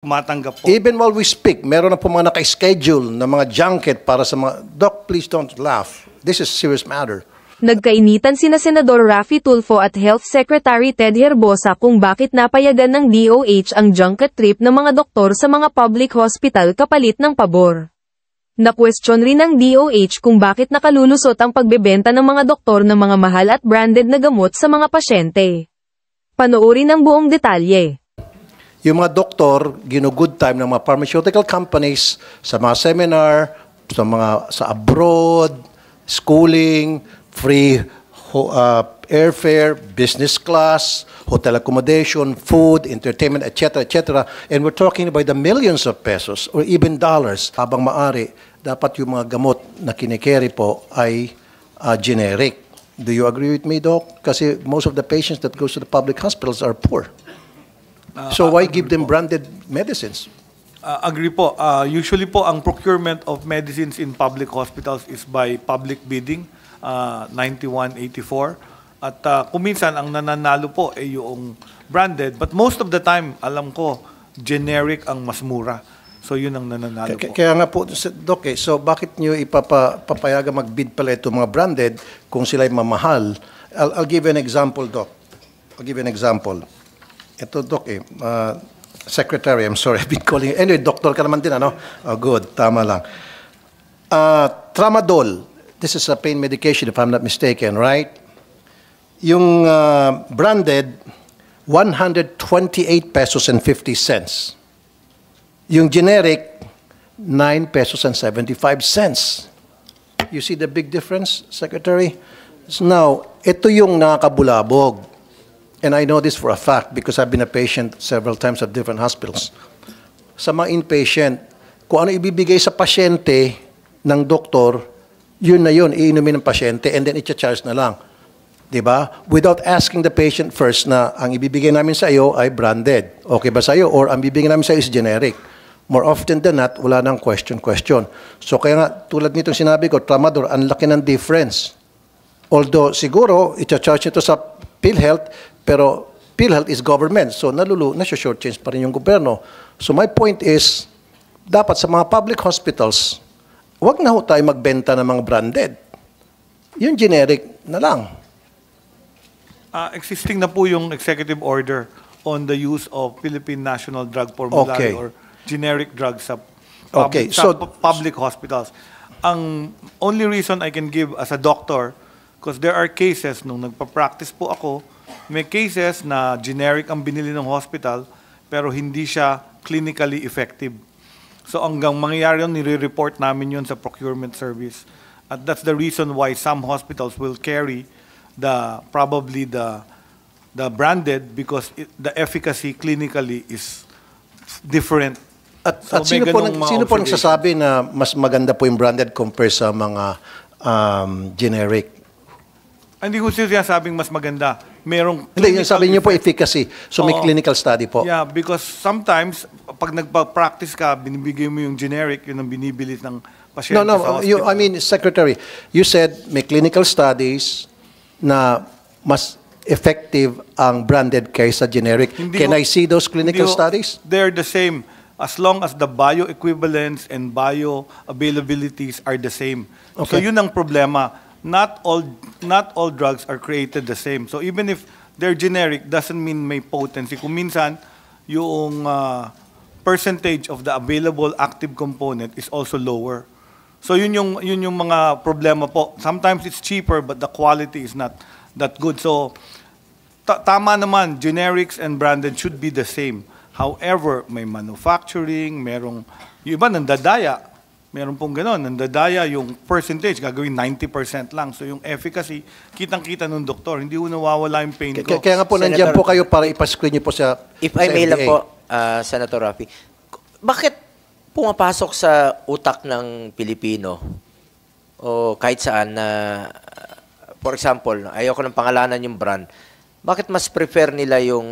Tumatanggap po. Even while we speak, meron na po mga naka-schedule na mga junket para sa mga... Doc, please don't laugh. This is a serious matter. Nagkainitan sina Senador Raffy Tulfo at Health Secretary Ted Herbosa kung bakit napayagan ng DOH ang junket trip ng mga doktor sa mga public hospital kapalit ng pabor. Na-question rin ng DOH kung bakit nakalulusot ang pagbebenta ng mga doktor ng mga mahal at branded na gamot sa mga pasyente. Panoorin ang buong detalye. Yung mga doktor, gino-good time ng mga pharmaceutical companies sa mga seminar, sa abroad, schooling, free airfare, business class, hotel accommodation, food, entertainment, etc., etc. And we're talking about the millions of pesos or even dollars. Habang maaari, dapat yung mga gamot na kinikerry po ay generic. Do you agree with me, Doc? Kasi most of the patients that goes to the public hospitals are poor. So why give them branded medicines? Agree po. Usually po, ang procurement of medicines in public hospitals is by public bidding, 9184. At kuminsan, ang nananalo po ay yung branded. But most of the time, alam ko, generic ang mas mura. So yun ang nananalo po. Kaya nga po, Doc, so bakit nyo ipapayaga mag-bid pala itong mga branded kung sila'y mamahal? I'll give you an example, Doc. I'll give you an example. Ito, Doc, Secretary, I'm sorry, I've been calling you. Anyway, doctor ka naman din, ano? Oh, good, tama lang. Tramadol, this is a pain medication if I'm not mistaken, right? Yung branded, 128 pesos and 50 cents. Yung generic, 9 pesos and 75 cents. You see the big difference, Secretary? So now, ito yung nakakabulabog. And I know this for a fact because I've been a patient several times at different hospitals. Sa mga inpatient, kung ano ibibigay sa pasyente ng doktor, yun na yun, iinumin ng pasyente and then i-charge na lang. Diba? Without asking the patient first na ang ibibigay namin sa iyo ay branded. Okay ba sa iyo? Or ang ibibigay namin sa iyo is generic. More often than not, wala nang question. So kaya nga, tulad nitong sinabi ko, Tramadol, ang laki ng difference. Although siguro, i-charge ito sa PhilHealth, pero PhilHealth is government, so nasa-short change pa rin yung gobyerno. So my point is, dapat sa mga public hospitals, wag na ho tayo magbenta ng mga branded. Yung generic na lang. Existing na po yung executive order on the use of Philippine National Drug Formulary or generic drugs sa public hospitals. Ang only reason I can give as a doctor, because there are cases, nung nagpa-practice po ako, may cases na generic ang binili ng hospital pero hindi siya clinically effective. So hanggang mangyayari yun, nire-report namin yun sa procurement service. At that's the reason why some hospitals will carry probably the branded because the efficacy clinically is different. At sino po nagsasabi na mas maganda po yung branded compare sa mga generic? Hindi ko siya sabing mas maganda. Hindi, yung sabi niyo po efficacy. So may clinical study po. Yeah, because sometimes, pag nagpa-practice ka, binibigay mo yung generic, yun ang binibili ng pasyente sa hospital. I mean, Secretary, you said may clinical studies na mas effective ang branded kaysa generic. Can I see those clinical studies? They're the same. As long as the bioequivalence and bioavailabilities are the same. Okay. So yun ang problema. Not all drugs are created the same. So even if they're generic, doesn't mean may potency. Kung minsan, yung percentage of the available active component is also lower. So yun yung mga problema po. Sometimes it's cheaper, but the quality is not that good. So tama naman, generics and branded should be the same. However, may manufacturing, yung iba nandadaya. Meron pong gano'n, nandadaya yung percentage, gagawin 90% lang. So yung efficacy, kitang-kita ng doktor, hindi ko nawawala yung pain ko. Kaya nga po, nandiyan po kayo para ipascreen niyo po sa If I may lang po, Senator Raffy, bakit pumapasok sa utak ng Pilipino o kahit saan na, for example, ayoko ng pangalanan yung brand, bakit mas prefer nila yung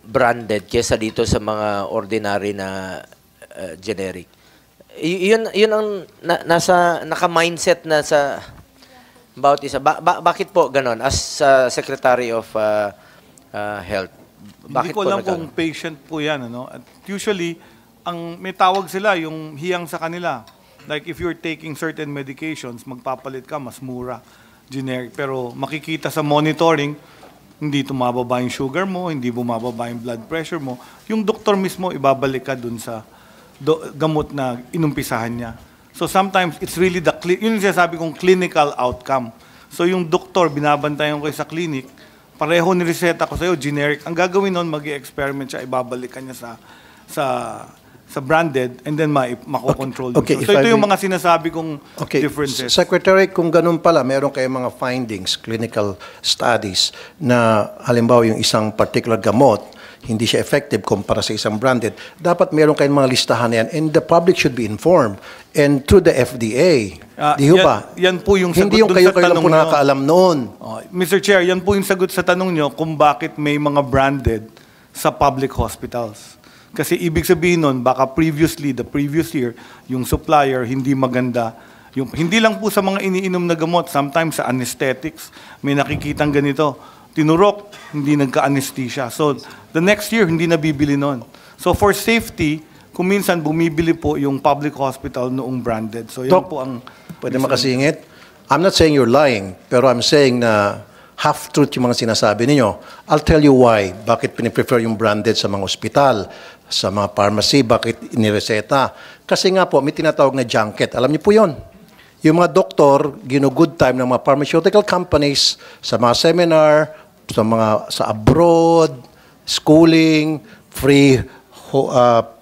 branded kesa dito sa mga ordinary na generic? Yun ang naka-mindset na sa bawat isa. Bakit po ganon as Secretary of Health? Hindi Bakit ko po alam nagkaganon? kung patient po yan. Ano? At usually, may tawag sila, yung hiyang sa kanila. Like if you're taking certain medications, magpapalit ka, mas mura, generic. Pero makikita sa monitoring, hindi tumababa yung sugar mo, hindi bumababa yung blood pressure mo. Yung doktor mismo, ibabalik ka dun sa gamot na inumpisahan niya. So sometimes, it's really yun yung sinasabi kong clinical outcome. So yung doktor, binabantayan ko sa clinic, pareho ni reseta ko sa'yo, generic. Ang gagawin nun, mag-experiment siya, ibabalikan niya sa branded, and then makokontrol. Okay, so if ito I yung may- mga sinasabi kong Okay, differences. Secretary, kung ganun pala, meron kayong mga findings, clinical studies, na halimbawa yung isang particular gamot, hindi siya effective kumpara sa isang branded, dapat meron kayong mga listahan na yan, and the public should be informed, and through the FDA. Di ho ba? Yan po yung sagot Hindi yung dun kayo sa lang tanong po nyo. nakakaalam noon. Mr. Chair, yan po yung sagot sa tanong nyo kung bakit may mga branded sa public hospitals. Kasi ibig sabihin nun, baka the previous year, yung supplier hindi maganda. Hindi lang po sa mga iniinom na gamot, sometimes sa anesthetics, may nakikitang ganito. Tinurok, hindi nagka-anesthesia. So, the next year, hindi nabibili nun. So, for safety, kung minsan bumibili po yung public hospital noong branded. So, yan Doc, po ang... pwede makasingit? I'm not saying you're lying, pero I'm saying na half-truth yung mga sinasabi ninyo. I'll tell you why. Bakit piniprefer yung branded sa mga ospital, sa mga pharmacy, bakit inireseta. Kasi nga po, may tinatawag na junket. Alam niyo po yon. Yung mga doktor, gino-good time ng mga pharmaceutical companies sa mga seminar, sa abroad, schooling, free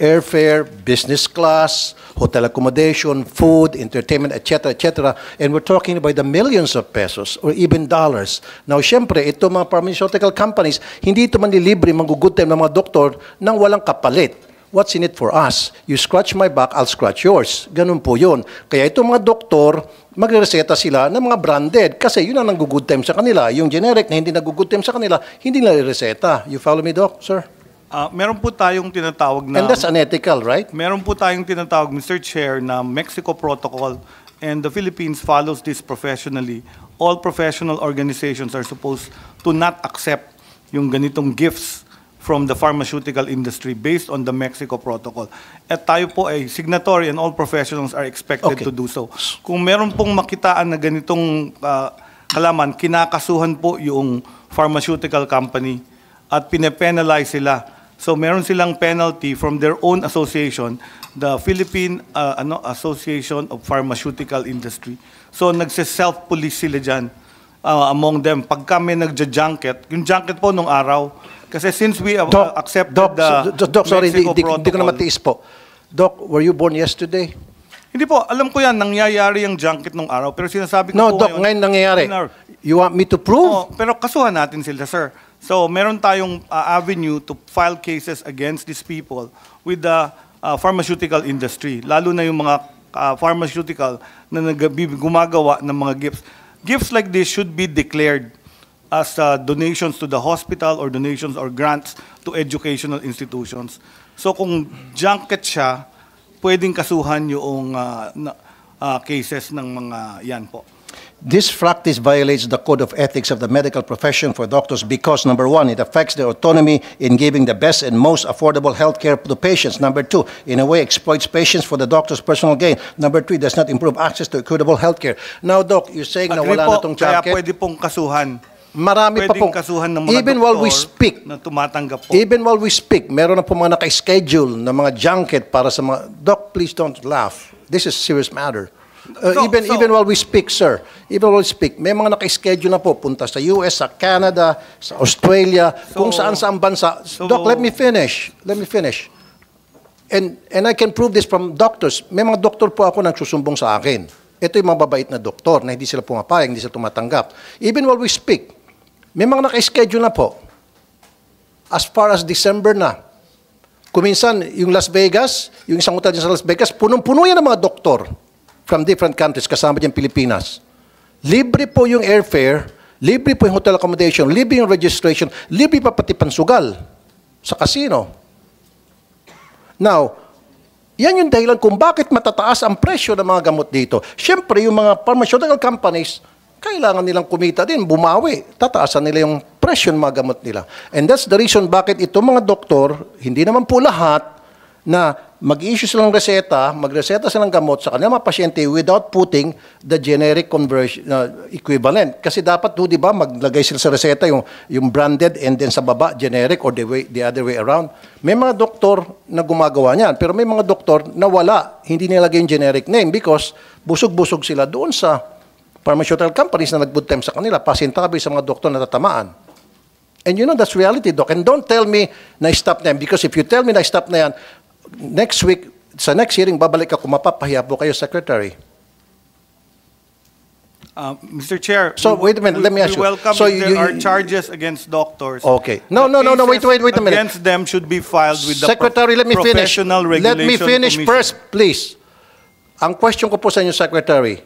airfare, business class, hotel accommodation, food, entertainment, etc., etc. And we're talking about the millions of pesos or even dollars. Now, syempre, ito mga pharmaceutical companies, hindi ito manlilibre, manggugood time ng mga doktor nang walang kapalit. What's in it for us? You scratch my back, I'll scratch yours. Ganun po yun. Kaya itong mga doktor, magreseta sila ng mga branded kasi yun ang nanggugood time sa kanila. Yung generic na hindi nanggugood time sa kanila, hindi nila reseta. You follow me, Doc, sir? Meron po tayong tinatawag na... And that's unethical, right? Meron po tayong tinatawag, Mr. Chair, na Mexico Protocol, and the Philippines follows this professionally. All professional organizations are supposed to not accept yung ganitong gifts from the pharmaceutical industry based on the Mexico Protocol. At tayo po ay signatory and all professionals are expected Okay. to do so. Kung meron pong makitaan na ganitong halaman, kinakasuhan po yung pharmaceutical company at pine-penalize sila. So meron silang penalty from their own association, the Philippine Association of Pharmaceutical Industry. So nagse-self-police sila dyan among them. Pagka may nagja-junket, yung junket po nung araw, kasi since we accepted Doc, sorry, Mexico hindi ko na Protocol, matiis po. Doc, were you born yesterday? hindi po, alam ko yan, nangyayari yung junket nung araw, pero sinasabi ko No, po Doc, ngayon nangyayari. Ngayon, You want me to prove? pero kasuhan natin sila, sir. So, meron tayong avenue to file cases against these people with the pharmaceutical industry, lalo na yung mga pharmaceutical na gumagawa ng mga gifts. Gifts like this should be declared as donations to the hospital or donations or grants to educational institutions. So, kung junket siya, pwedeng kasuhan yung cases ng mga yan po. This practice violates the code of ethics of the medical profession for doctors because, number one, it affects their autonomy in giving the best and most affordable health care to patients. Number two, in a way, exploits patients for the doctor's personal gain. Number three, does not improve access to equitable health care. Now, Doc, you're saying na Agree wala po, na itong kaya junket. pwede pong kasuhan. Marami pa Pwedeng pong, kasuhan ng mga even while we doktor speak, na tumatanggap po. even while we speak, meron na po mga naka-schedule na mga junket para sa mga, Doc, please don't laugh. This is a serious matter. Even while we speak, sir, even while we speak, may mga naka-schedule na po, punta sa US, sa Canada, sa Australia, kung saan-saan bansa. Doc, let me finish. Let me finish. And I can prove this from doctors. May mga doktor po ako nagsusumbong sa akin. Ito yung mga babait na doktor na hindi sila pumapayag, hindi sila tumatanggap. Even while we speak, may mga naka-schedule na po. As far as December na. Kuminsan, yung Las Vegas, yung isang hotel dyan sa Las Vegas, punong-puno yan ng mga doktor from different countries, kasama dyan Pilipinas. Libre po yung airfare, libre po yung hotel accommodation, libre yung registration, libre pa pati pansugal sa casino. Now, yan yung dahilan kung bakit matataas ang presyo ng mga gamot dito. Siyempre, yung mga pharmaceutical companies, kailangan nilang kumita din, bumawi. Tataasan nila yung presyo ng mga gamot nila. And that's the reason bakit itong mga doktor, hindi naman po lahat, na mag-issue silang reseta, magreseta silang gamot sa kanilang mga pasyente without putting the generic conversion equivalent. Kasi dapat, di ba, maglagay sila sa reseta yung branded and then sa baba, generic or the other way around. May mga doktor na gumagawa niyan, pero may mga doktor na wala, hindi nilagay yung generic name because busog-busog sila doon sa pharmaceutical companies na nag-good time sa kanila, pasintabi sa mga doktor na tatamaan. And you know, that's reality, Doc. And don't tell me na stop na yan because if you tell me na stop na yan, next week, sa next hearing, babalik ako, mapapahiya po kayo, Secretary. Mr. Chair, So, wait a minute, let me ask you. We welcome So, if there are charges against doctors. Okay. No, The wait a cases minute. Against them should be filed with the Secretary, let me finish. Professional Let me Regulation finish Commission. first, please. Ang question ko po sa inyo, Secretary,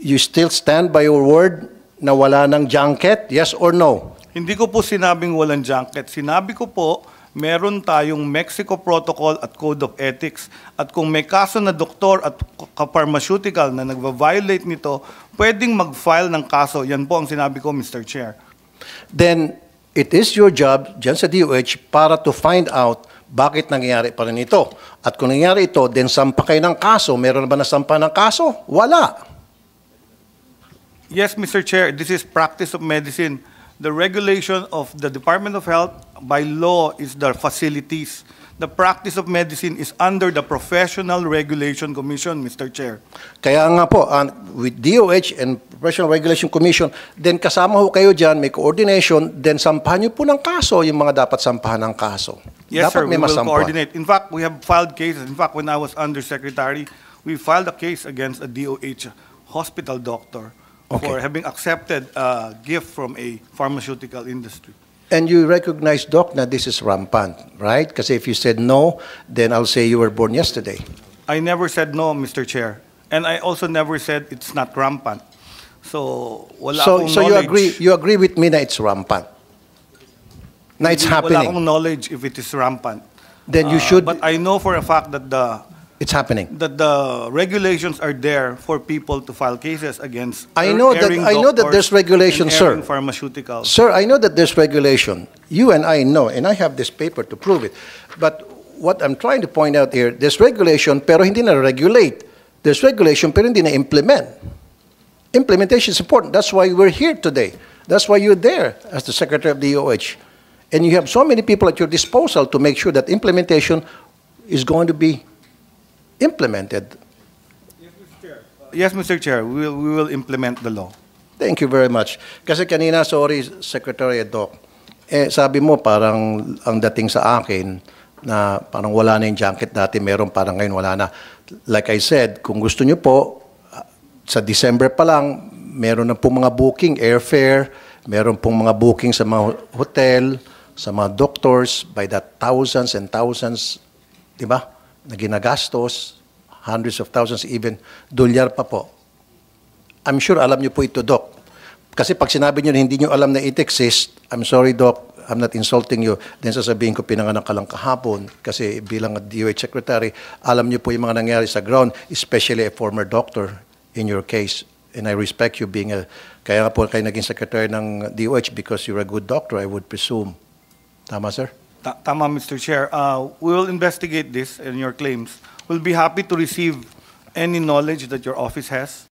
you still stand by your word na wala ng junket? Yes or no? Hindi ko po sinabing walang junket. Sinabi ko po, meron tayong Mexico Protocol at Code of Ethics. At kung may kaso na doktor at pharmaceutical na nagva-violate nito, pwedeng mag-file ng kaso. Yan po ang sinabi ko, Mr. Chair. Then, it is your job dyan sa DOH para to find out bakit nangyayari pa rin ito. At kung nangyayari ito, then sampa kayo ng kaso. Meron na ba nasampa ng kaso? Wala. Yes, Mr. Chair, this is practice of medicine. The regulation of the Department of Health by law is the facilities. The practice of medicine is under the Professional Regulation Commission, Mr. Chair. Kaya nga po, with DOH and Professional Regulation Commission, then kasama ho kayo dyan, may coordination, then sampahan nyo po ng kaso yung mga dapat sampahan ng kaso. Yes, dapat sir, we may will masampa. coordinate. In fact, we have filed cases. In fact, when I was undersecretary, we filed a case against a DOH hospital doctor for having accepted a gift from a pharmaceutical industry. And you recognize, Doc, na this is rampant, right? Kasi if you said no, then I'll say you were born yesterday. I never said no, Mr. Chair. And I also never said it's not rampant. So, wala akong So knowledge. you agree with me na it's rampant? Na it's Wala happening? akong knowledge if it is rampant. Then you should, But I know for a fact that it's happening. the regulations are there for people to file cases against I know that doctors there's regulation, and sir. erring pharmaceuticals. Sir, I know that there's regulation. You and I know, and I have this paper to prove it. But what I'm trying to point out here, there's regulation pero hindi na-regulate. There's regulation pero hindi na-implement. Implementation is important. That's why we're here today. That's why you're there as the Secretary of the DOH. And you have so many people at your disposal to make sure that implementation is going to be implemented. Yes, Mr. Chair, we will implement the law. Thank you very much. Kasi kanina, sorry, Secretary Doc, sabi mo parang ang dating sa akin na parang wala na yung junket dati, meron parang ngayon wala na. Like I said, kung gusto nyo po, sa December pa lang, meron na pong mga booking, airfare, meron pong mga booking sa mga hotel, sa mga doctors, by the thousands and thousands, di ba, na ginagastos, hundreds of thousands, even dolyar pa po. I'm sure alam niyo po ito, Doc. Kasi pag sinabi niyo na hindi niyo alam na it exists, I'm sorry, Doc, I'm not insulting you. Then sasabihin ko, pinanganak ka lang kahapon. Kasi bilang DOH Secretary, alam niyo po yung mga nangyari sa ground, especially a former doctor in your case. And I respect you being kaya nga po kayo naging Secretary ng DOH because you're a good doctor, I would presume. Tama, sir? Tama, Mr. Chair. We will investigate this and your claims. We'll be happy to receive any knowledge that your office has.